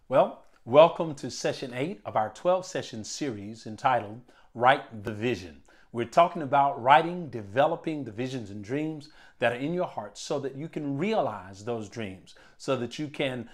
Well, welcome to session 8 of our 12-session series entitled Write the Vision. We're talking about writing, developing the visions and dreams that are in your heart so that you can realize those dreams, so that you can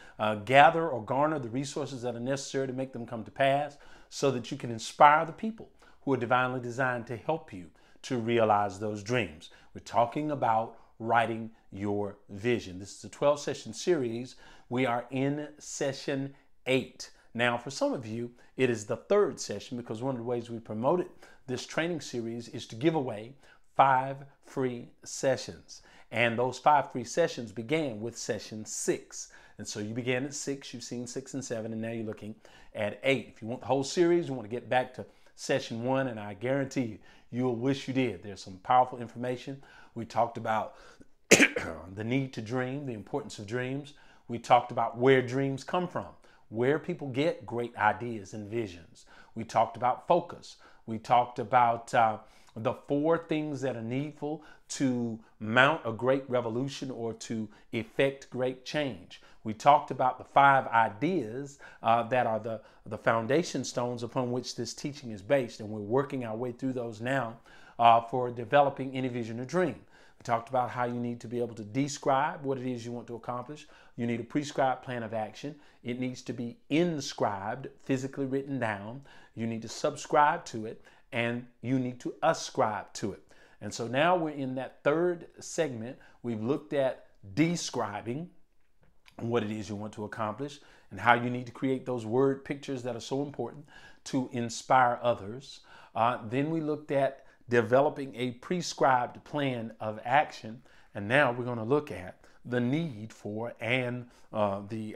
gather or garner the resources that are necessary to make them come to pass, so that you can inspire the people who are divinely designed to help you to realize those dreams. We're talking about writing your vision. This is a 12-session series. We are in session 8. Now, for some of you, it is the third session because one of the ways we promoted this training series is to give away 5 free sessions. And those 5 free sessions began with session 6. And so you began at 6, you've seen 6 and 7, and now you're looking at 8. If you want the whole series, you want to get back to session 1, and I guarantee you, you'll wish you did. There's some powerful information. We talked about the need to dream, the importance of dreams. We talked about where dreams come from, where people get great ideas and visions. We talked about focus. We talked about the 4 things that are needful to mount a great revolution or to effect great change. We talked about the 5 ideas that are the foundation stones upon which this teaching is based, and we're working our way through those now for developing any vision or dream. We talked about how you need to be able to describe what it is you want to accomplish. You need a prescribed plan of action. It needs to be inscribed, physically written down. You need to subscribe to it, and you need to ascribe to it. And so now we're in that third segment. We've looked at describing what it is you want to accomplish and how you need to create those word pictures that are so important to inspire others. Then we looked at developing a prescribed plan of action. And now we're going to look at the need for and the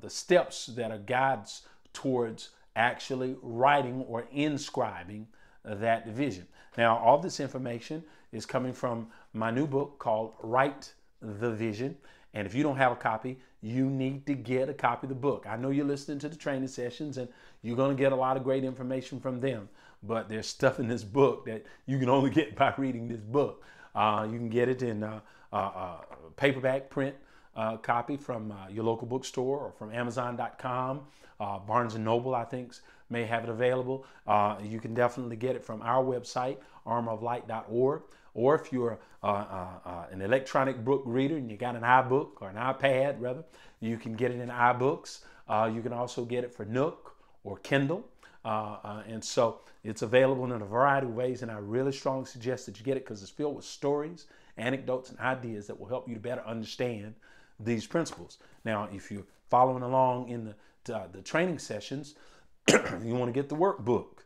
steps that are guides towards actually writing or inscribing that vision. Now, all this information is coming from my new book called Write the Vision. And if you don't have a copy, you need to get a copy of the book. I know you're listening to the training sessions and you're going to get a lot of great information from them, but there's stuff in this book that you can only get by reading this book. You can get it in paperback print copy from your local bookstore or from Amazon.com. Barnes & Noble, I think, may have it available. You can definitely get it from our website, armoroflight.org. Or if you're an electronic book reader and you got an iBook or an iPad, rather, you can get it in iBooks. You can also get it for Nook or Kindle. And so it's available in a variety of ways, and I really strongly suggest that you get it because it's filled with stories, anecdotes, and ideas that will help you to better understand these principles. Now, if you're following along in the training sessions, you want to get the workbook.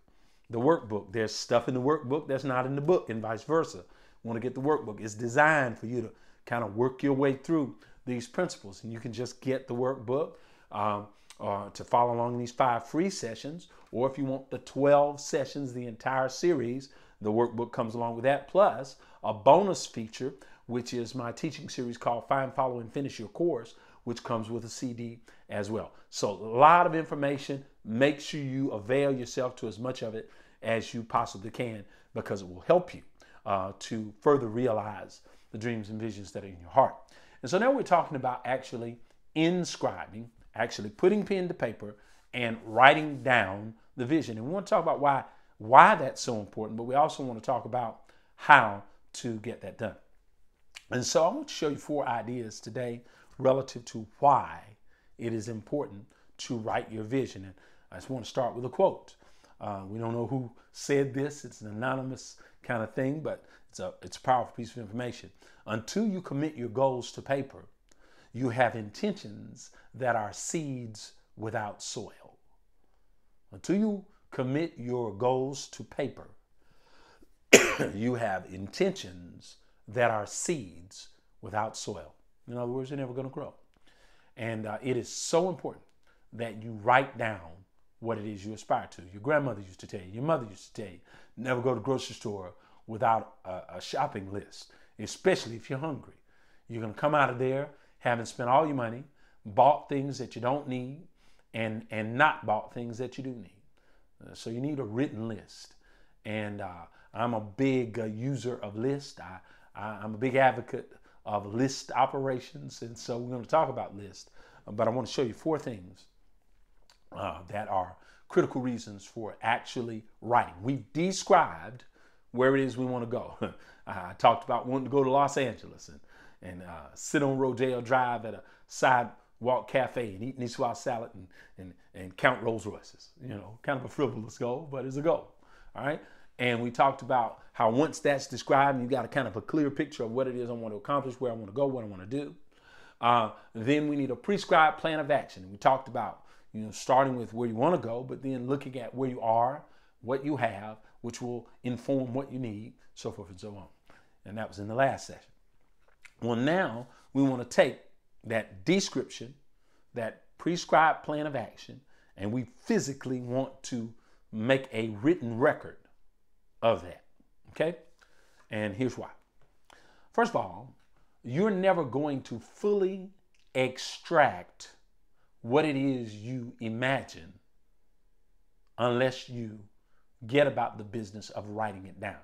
The workbook, there's stuff in the workbook that's not in the book and vice versa. You want to get the workbook. It's designed for you to kind of work your way through these principles, and you can just get the workbook to follow along in these 5 free sessions, or if you want the 12 sessions, the entire series, the workbook comes along with that, plus a bonus feature, which is my teaching series called Find, Follow, and Finish Your Course, which comes with a CD as well. So a lot of information. Make sure you avail yourself to as much of it as you possibly can, because it will help you to further realize the dreams and visions that are in your heart. And so now we're talking about actually inscribing, actually putting pen to paper and writing down the vision. And we want to talk about why that's so important, but we also want to talk about how to get that done. And so I want to show you 4 ideas today relative to why it is important to write your vision. And I just want to start with a quote. We don't know who said this. It's an anonymous kind of thing, but it's a powerful piece of information. Until you commit your goals to paper, you have intentions that are seeds without soil. Until you commit your goals to paper, you have intentions that are seeds without soil. In other words, they're never going to grow. And it is so important that you write down what it is you aspire to. Your grandmother used to tell you, your mother used to tell you, never go to the grocery store without a shopping list, especially if you're hungry. You're going to come out of there having spent all your money, bought things that you don't need, and not bought things that you do need. So you need a written list. And I'm a big user of lists. I'm a big advocate of list operations, and so we're going to talk about lists. but I want to show you 4 things that are critical reasons for actually writing. We've described where it is we want to go. I talked about wanting to go to Los Angeles and sit on Rodeo Drive at a sidewalk cafe and eat Niçoise salad and count Rolls Royces. You know, kind of a frivolous goal, but it's a goal. All right. And we talked about how once that's described, you got a kind of a clear picture of what it is I want to accomplish, where I want to go, what I want to do. Then we need a prescribed plan of action. And we talked about, you know, starting with where you want to go, but then looking at where you are, what you have, which will inform what you need, so forth and so on. And that was in the last session. Well, now we want to take that description, that prescribed plan of action, and we physically want to make a written record of that. Okay? And here's why. First of all, you're never going to fully extract what it is you imagine unless you get about the business of writing it down.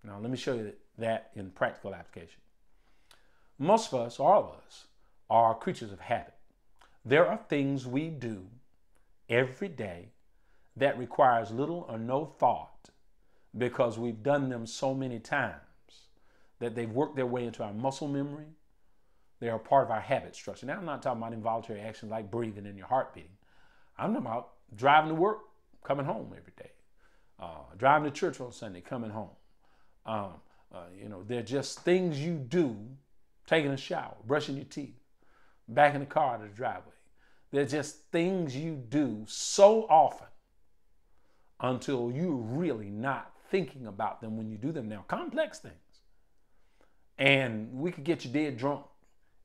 Now, let me show you that in practical application. Most of us, all of us, are creatures of habit. There are things we do every day that requires little or no thought because we've done them so many times that they've worked their way into our muscle memory. They are part of our habit structure. Now, I'm not talking about involuntary actions like breathing and your heart beating. I'm talking about driving to work, coming home every day, driving to church on Sunday, coming home. You know, they're just things you do, taking a shower, brushing your teeth, back in the car to the driveway. They're just things you do so often until you're really not thinking about them when you do them now. Complex things. And we could get you dead drunk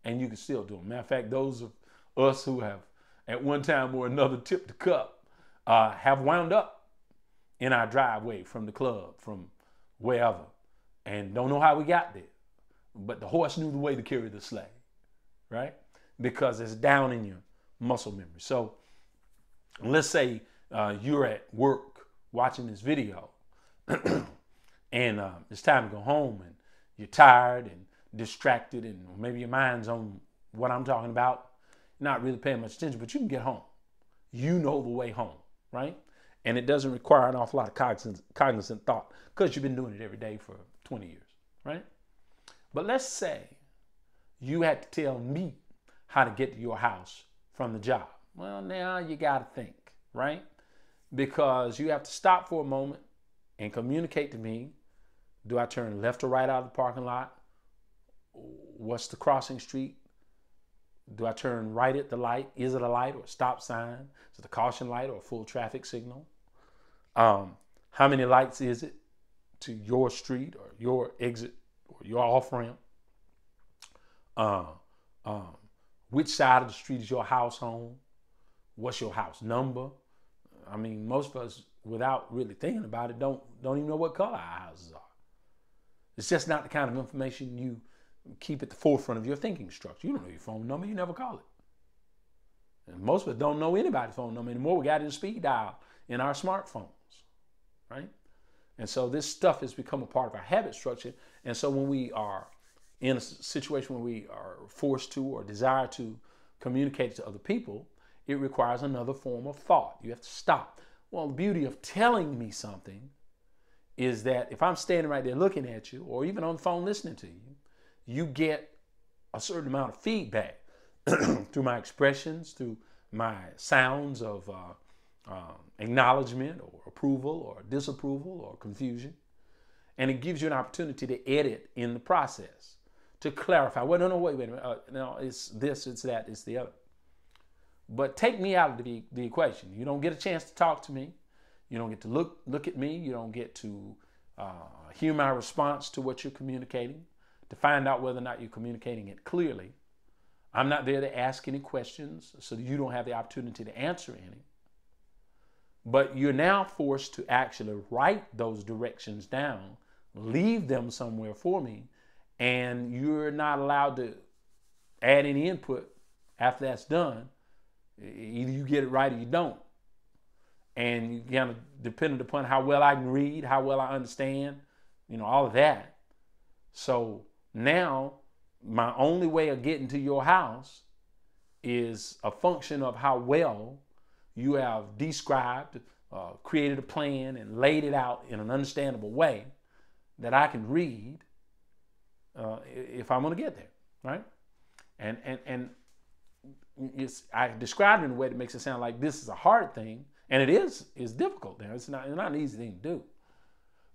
and you can still do them. Matter of fact, those of us who have at one time or another tipped the cup have wound up in our driveway from the club, from wherever, and don't know how we got there. But the horse knew the way to carry the sleigh, right? Because it's down in your muscle memory. So let's say you're at work watching this video and it's time to go home and you're tired and distracted and maybe your mind's on what I'm talking about, not really paying much attention, but you can get home. You know the way home, right? And it doesn't require an awful lot of cognizant thought because you've been doing it every day for 20 years, right? But let's say you had to tell me how to get to your house from the job. Well, now you got to think, right? Because you have to stop for a moment and communicate to me. Do I turn left or right out of the parking lot? What's the crossing street? Do I turn right at the light? Is it a light or a stop sign? Is it a caution light or a full traffic signal? How many lights is it to your street or your exit or your off ramp? Which side of the street is your house on? What's your house number? I mean, most of us, without really thinking about it, don't even know what color our houses are. It's just not the kind of information you keep at the forefront of your thinking structure. You don't know your phone number, you never call it. And most of us don't know anybody's phone number anymore. We got it in speed dial in our smartphones, right? And so this stuff has become a part of our habit structure. And so when we are in a situation where we are forced to or desire to communicate to other people, it requires another form of thought. You have to stop. Well, the beauty of telling me something is that if I'm standing right there looking at you, or even on the phone listening to you, you get a certain amount of feedback through my expressions, through my sounds of acknowledgement or approval or disapproval or confusion. And it gives you an opportunity to edit in the process, to clarify. Well, no, wait a minute. No, it's this, it's that, it's the other. But take me out of the equation. You don't get a chance to talk to me. You don't get to look at me. You don't get to hear my response to what you're communicating, to find out whether or not you're communicating it clearly. I'm not there to ask any questions, so that you don't have the opportunity to answer any. But you're now forced to actually write those directions down, leave them somewhere for me, and you're not allowed to add any input after that's done. Either you get it right or you don't. And you kind of dependent upon how well I can read, how well I understand, all of that. So now my only way of getting to your house is a function of how well you have described, created a plan, and laid it out in an understandable way that I can read if I'm going to get there, right? And I described it in a way that makes it sound like this is a hard thing, and it is. It's difficult. Now it's not an easy thing to do,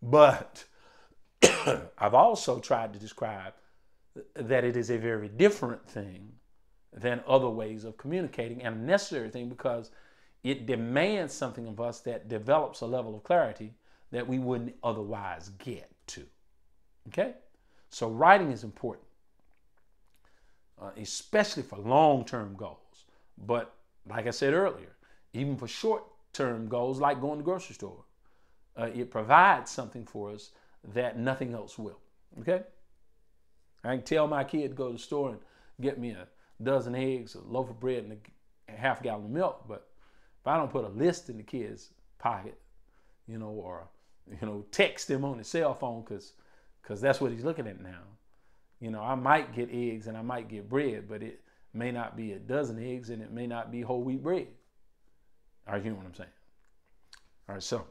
but I've also tried to describe that it is a very different thing than other ways of communicating, and a necessary thing because it demands something of us that develops a level of clarity that we wouldn't otherwise get to. Okay? So writing is important, especially for long-term goals. But like I said earlier, even for short-term goals like going to the grocery store, it provides something for us that nothing else will. Okay? I can tell my kid to go to the store and get me a dozen eggs, a loaf of bread, and a half gallon of milk. But if I don't put a list in the kid's pocket, or text him on his cell phone because that's what he's looking at now. I might get eggs and I might get bread, but it may not be a dozen eggs and it may not be whole wheat bread. Are you hearing what I'm saying? All right, so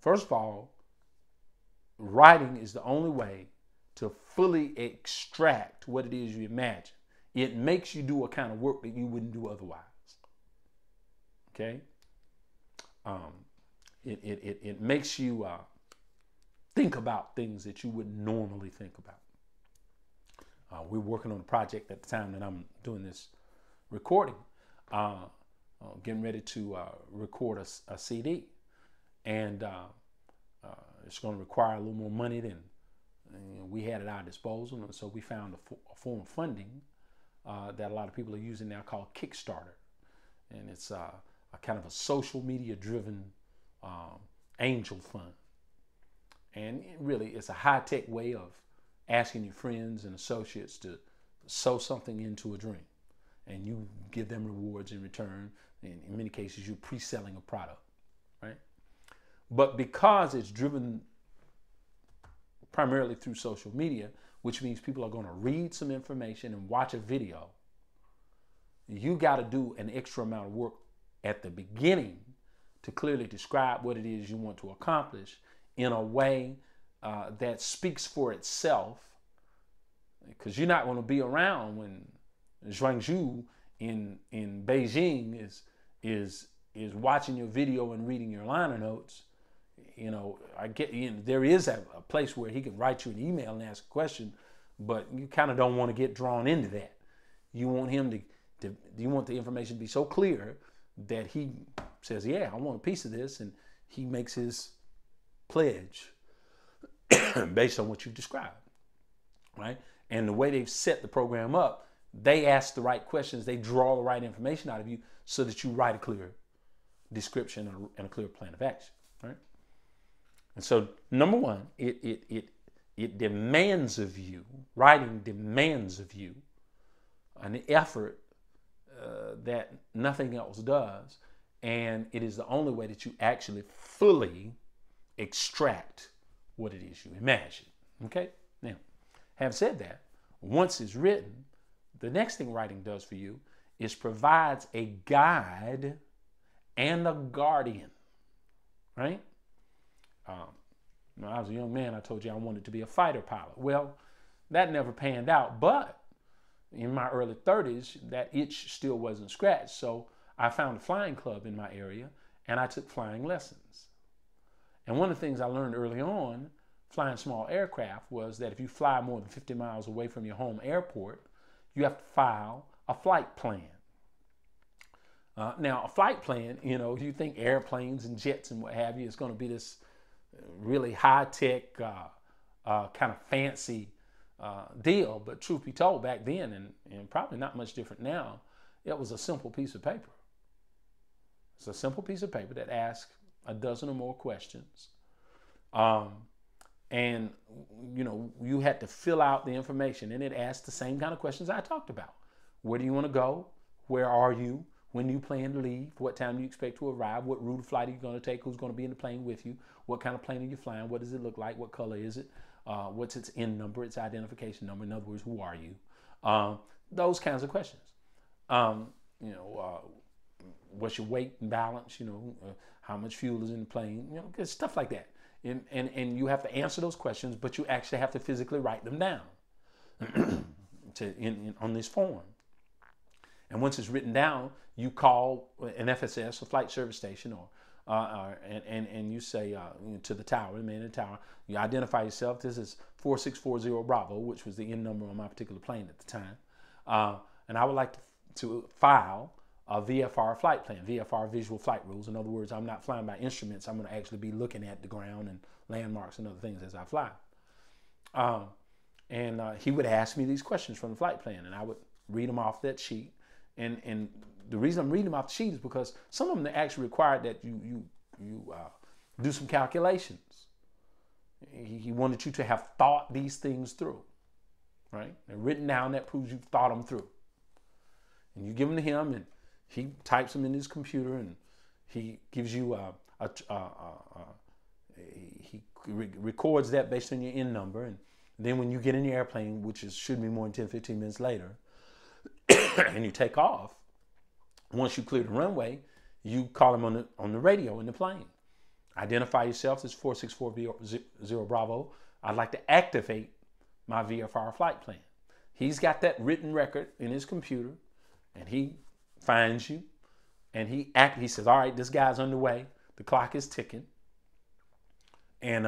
first of all, writing is the only way to fully extract what it is you imagine. It makes you do a kind of work that you wouldn't do otherwise. Okay? It makes you think about things that you wouldn't normally think about. We're working on a project at the time that I'm doing this recording, getting ready to record a CD. And it's going to require a little more money than we had at our disposal. And so we found a form of funding that a lot of people are using now called Kickstarter. And it's a kind of a social media driven angel fund. And really, it's a high-tech way of asking your friends and associates to sow something into a dream. And you give them rewards in return. And in many cases, you're pre-selling a product, right? But because it's driven primarily through social media, which means people are going to read some information and watch a video, you got to do an extra amount of work at the beginning to clearly describe what it is you want to accomplish in a way that speaks for itself, because you're not going to be around when Zhuangzhou in Beijing is watching your video and reading your liner notes. There is a place where he can write you an email and ask a question, but you kind of don't want to get drawn into that. You want him you want the information to be so clear that he says, yeah, I want a piece of this, and he makes his pledge based on what you've described, right? And the way they've set the program up, they ask the right questions, they draw the right information out of you so that you write a clear description and a clear plan of action, right? And so, number one, it demands of you, writing demands of you an effort that nothing else does, and it is the only way that you actually fully extract what it is you imagine. Okay? Now, having said that, once it's written, the next thing writing does for you is provides a guide and a guardian, right? When I was a young man, I told you I wanted to be a fighter pilot. Well, that never panned out, but in my early 30s, that itch still wasn't scratched. So I found a flying club in my area, and I took flying lessons. And one of the things I learned early on, flying small aircraft, was that if you fly more than 50 miles away from your home airport, you have to file a flight plan. Now, a flight plan, you think airplanes and jets and what have you, it's going to be this really high-tech, kind of fancy deal. But truth be told, back then, and probably not much different now, it was a simple piece of paper. It's a simple piece of paper that asks a dozen or more questions. And, you had to fill out the information, and it asked the same kind of questions I talked about. Where do you want to go? Where are you? When do you plan to leave? What time do you expect to arrive? What route of flight are you going to take? Who's going to be in the plane with you? What kind of plane are you flying? What does it look like? What color is it? What's its N number, its identification number? In other words, who are you? Those kinds of questions. You know, what's your weight and balance? You know, how much fuel is in the plane? You know, stuff like that. And you have to answer those questions, but you actually have to physically write them down on this form. And once it's written down, you call an FSS, a flight service station, and you say to the tower, the man in the tower, you identify yourself. This is 4640 Bravo, which was the end number on my particular plane at the time. And I would like to file a VFR flight plan, VFR visual flight rules. In other words, I'm not flying by instruments. I'm going to actually be looking at the ground and landmarks and other things as I fly. And he would ask me these questions from the flight plan, and I would read them off that sheet. And the reason I'm reading them off the sheet is because some of them actually required that you do some calculations. He wanted you to have thought these things through, right? They're written down. That proves you've thought them through. And you give them to him, and he types them in his computer, and he gives you he records that based on your end number. And then when you get in the airplane, which should be more than 10, 15 minutes later, and you take off, once you clear the runway, you call him on the radio in the plane. Identify yourself as 4640 Bravo. I'd like to activate my VFR flight plan. He's got that written record in his computer, and he finds you, and he says, all right, this guy's underway. The clock is ticking. And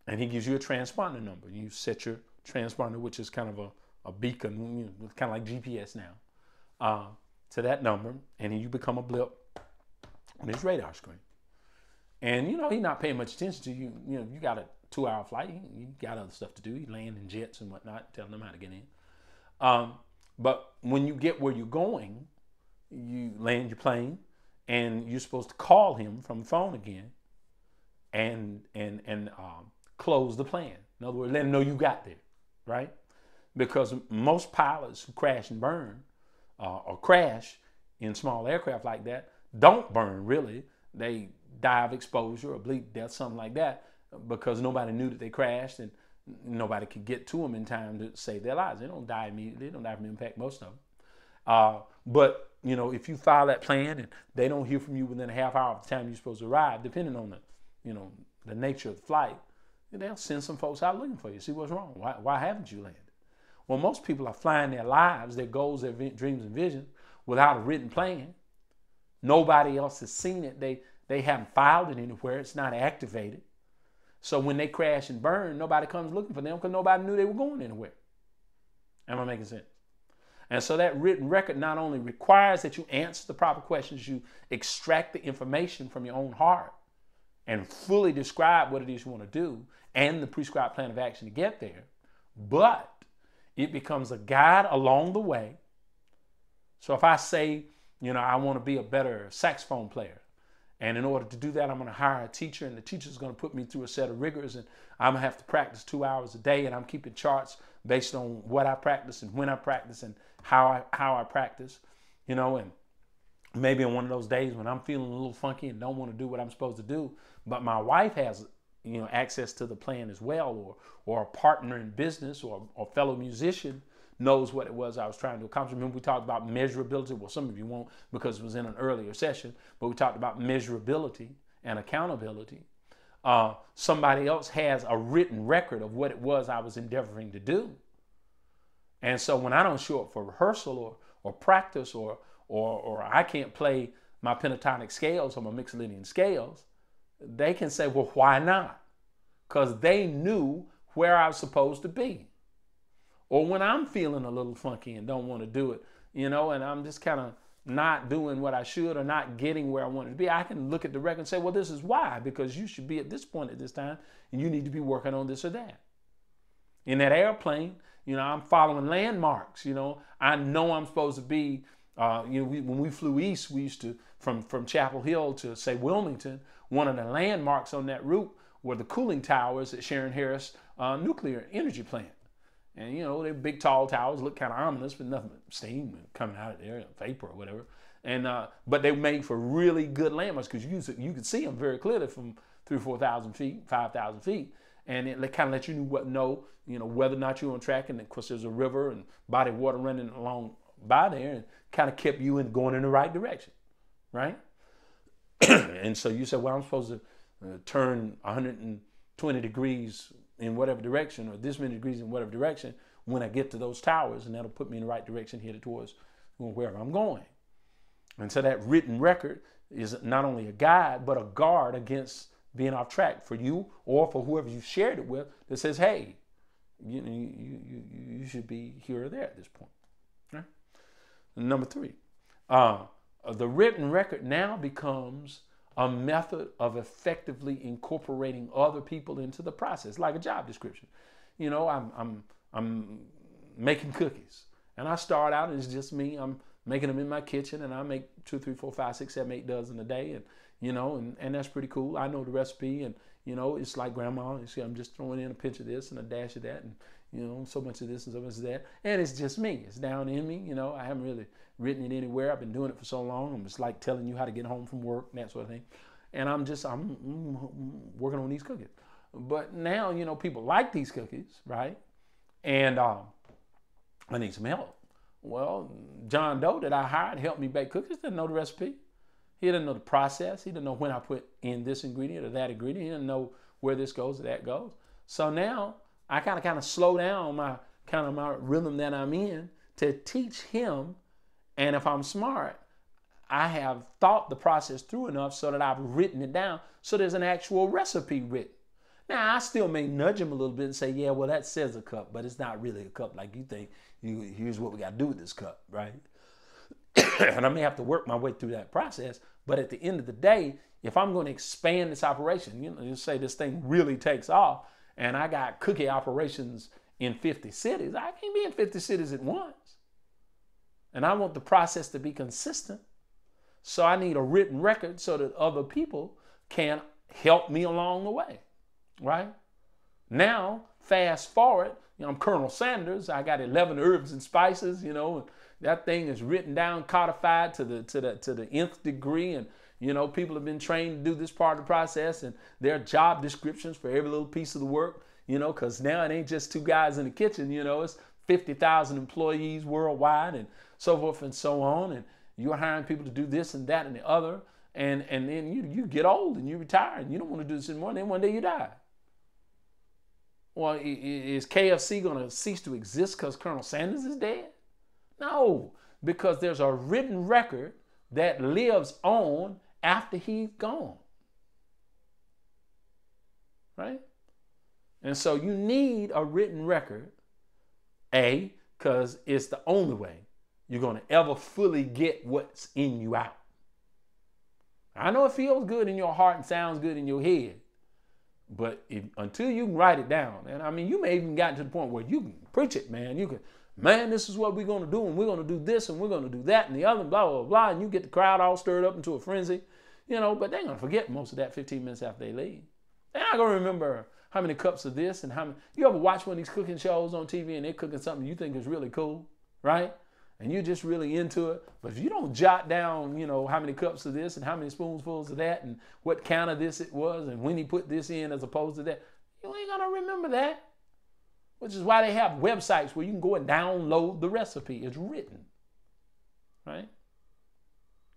he gives you a transponder number. You set your transponder, which is kind of a beacon, you know, kind of like GPS now, to that number, and you become a blip on his radar screen. And, you know, he's not paying much attention to you. You know, you got a 2-hour flight. You got other stuff to do. You land in jets and whatnot, telling them how to get in. But when you get where you're going, you land your plane, and you're supposed to call him from the phone again and close the plan. In other words, let him know you got there, right? Because most pilots who crash and burn or crash in small aircraft like that don't burn, really. They die of exposure or bleed to death, something like that, because nobody knew that they crashed and nobody could get to them in time to save their lives. They don't die immediately. They don't die from impact, most of them. But, you know, if you file that plan and they don't hear from you within a half hour of the time you're supposed to arrive, depending on the nature of the flight, they'll send some folks out looking for you, see what's wrong. Why haven't you landed? Well, most people are flying their lives, their goals, their dreams and visions without a written plan. Nobody else has seen it. They haven't filed it anywhere. It's not activated. So when they crash and burn, nobody comes looking for them because nobody knew they were going anywhere. Am I making sense? And so that written record not only requires that you answer the proper questions, you extract the information from your own heart and fully describe what it is you want to do and the prescribed plan of action to get there, but it becomes a guide along the way. So if I say, I want to be a better saxophone player, and in order to do that, I'm going to hire a teacher, and the teacher's going to put me through a set of rigors, and I'm going to have to practice 2 hours a day, and I'm keeping charts based on what I practice and when I practice and how I practice, and maybe on one of those days when I'm feeling a little funky and don't want to do what I'm supposed to do, but my wife has, access to the plan as well, or a partner in business or fellow musician knows what it was I was trying to accomplish. Remember, we talked about measurability. Well, some of you won't because it was in an earlier session, but we talked about measurability and accountability. Somebody else has a written record of what it was I was endeavoring to do. And so when I don't show up for rehearsal or practice or I can't play my pentatonic scales or my mixolydian scales, they can say, well, why not? Because they knew where I was supposed to be. Or when I'm feeling a little funky and don't want to do it, and I'm just kind of not doing what I should or not getting where I wanted to be, I can look at the record and say, well, this is why, because you should be at this point at this time and you need to be working on this or that. In that airplane, I'm following landmarks. I know I'm supposed to be, when we flew east, we used to, from Chapel Hill to, say, Wilmington, one of the landmarks on that route were the cooling towers at Sharon Harris nuclear energy plant. And, they're big, tall towers, look kind of ominous, but nothing but steam coming out of there, vapor or whatever. And but they were made for really good landmarks because you could see them very clearly from 3,000 or 4,000 feet, 5,000 feet. And it kind of lets you know whether or not you're on track. And, of course, there's a river and body of water running along by there and kind of kept you going in the right direction, right? And so you said, well, I'm supposed to turn 120 degrees in whatever direction, or this many degrees in whatever direction when I get to those towers, and that'll put me in the right direction headed towards wherever I'm going. And so that written record is not only a guide, but a guard against being off track for you or for whoever you shared it with that says, hey, you should be here or there at this point. Right? Number 3, the written record now becomes a method of effectively incorporating other people into the process, like a job description. You know, I'm making cookies, and I start out and it's just me. I'm making them in my kitchen, and I make 2, 3, 4, 5, 6, 7, 8 dozen a day, and you know, and that's pretty cool. I know the recipe, and you know, it's like grandma. You see, I'm just throwing in a pinch of this and a dash of that, and you know, so much of this and so much of that, and it's just me. It's down in me. You know, I haven't really written it anywhere. I've been doing it for so long. I'm just like telling you how to get home from work and that sort of thing. And I'm working on these cookies. But now, you know, people like these cookies, right? And I need some help. Well, John Doe that I hired helped me bake cookies didn't know the recipe. He didn't know the process. He didn't know when I put in this ingredient or that ingredient. He didn't know where this goes or that goes. So now I kind of slow down my rhythm that I'm in to teach him. And if I'm smart, I have thought the process through enough so that I've written it down so there's an actual recipe written. Now, I still may nudge him a little bit and say, yeah, well, that says a cup, but it's not really a cup like you think. Here's what we got to do with this cup, right? And I may have to work my way through that process. But at the end of the day, if I'm going to expand this operation, you know, you say this thing really takes off, and I got cookie operations in 50 cities, I can't be in 50 cities at once. And I want the process to be consistent. So I need a written record so that other people can help me along the way, right? Now, fast forward, you know, I'm Colonel Sanders. I got 11 herbs and spices, you know, and that thing is written down, codified to the nth degree. And, you know, people have been trained to do this part of the process, and there are job descriptions for every little piece of the work, you know, because now it ain't just 2 guys in the kitchen, you know, it's 50,000 employees worldwide and so forth and so on. And you're hiring people to do this and that and the other. And then you get old and you retire and you don't want to do this anymore. And then one day you die. Well, is KFC going to cease to exist because Colonel Sanders is dead? No, because there's a written record that lives on after he's gone. Right? And so you need a written record, because it's the only way you're going to ever fully get what's in you out. I know it feels good in your heart and sounds good in your head, but until you can write it down, and I mean, you may even gotten to the point where you can preach it, man. You can, man, this is what we're going to do, and we're going to do this, and we're going to do that, and the other, blah, blah, blah, and you get the crowd all stirred up into a frenzy, you know, but they're going to forget most of that 15 minutes after they leave. They're not going to remember how many cups of this and how many. You ever watch one of these cooking shows on TV and they're cooking something you think is really cool, right? And you're just really into it. But if you don't jot down, you know, how many cups of this and how many spoonfuls of that and what kind of this it was and when he put this in as opposed to that, you ain't going to remember that. Which is why they have websites where you can go and download the recipe. It's written, right?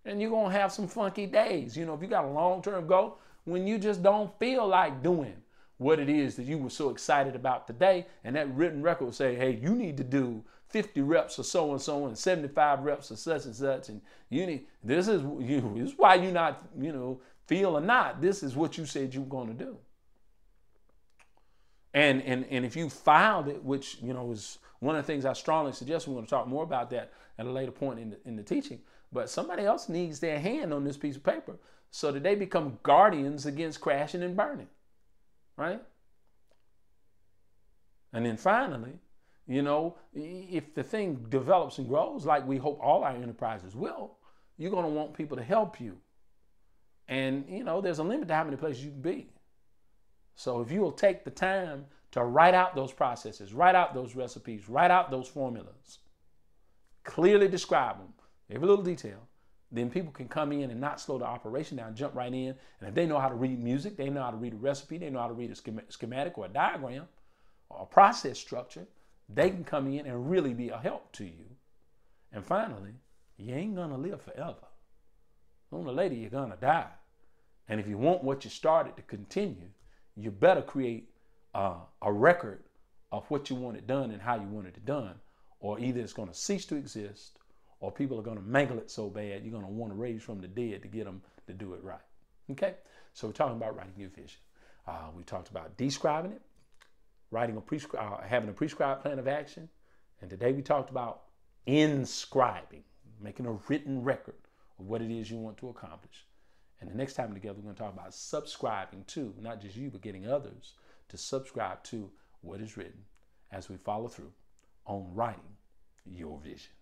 And you're going to have some funky days. You know, if you got a long-term goal, when you just don't feel like doing what it is that you were so excited about today, and that written record will say, hey, you need to do 50 reps of so and so and 75 reps of such and such, and you need, this is why you're not, you know, feel or not, this is what you said you were going to do. And if you filed it, which, you know, is one of the things I strongly suggest, we want to talk more about that at a later point in the teaching, but somebody else needs their hand on this piece of paper so that they become guardians against crashing and burning. Right? And then finally, you know, if the thing develops and grows like we hope all our enterprises will, you're going to want people to help you. And, you know, there's a limit to how many places you can be. So if you will take the time to write out those processes, write out those recipes, write out those formulas, clearly describe them, every little detail, then people can come in and not slow the operation down, jump right in. And if they know how to read music, they know how to read a recipe, they know how to read a schematic or a diagram or a process structure, they can come in and really be a help to you. And finally, you ain't gonna live forever. Sooner or later, you're gonna die. And if you want what you started to continue, you better create a record of what you want it done and how you want it done, or either it's gonna cease to exist, or people are gonna mangle it so bad you're gonna want to raise from the dead to get them to do it right. Okay, so we're talking about writing your vision. We talked about describing it, writing having a prescribed plan of action, and today we talked about inscribing, making a written record of what it is you want to accomplish. And the next time together, we're going to talk about subscribing to, not just you, but getting others to subscribe to what is written as we follow through on writing your vision.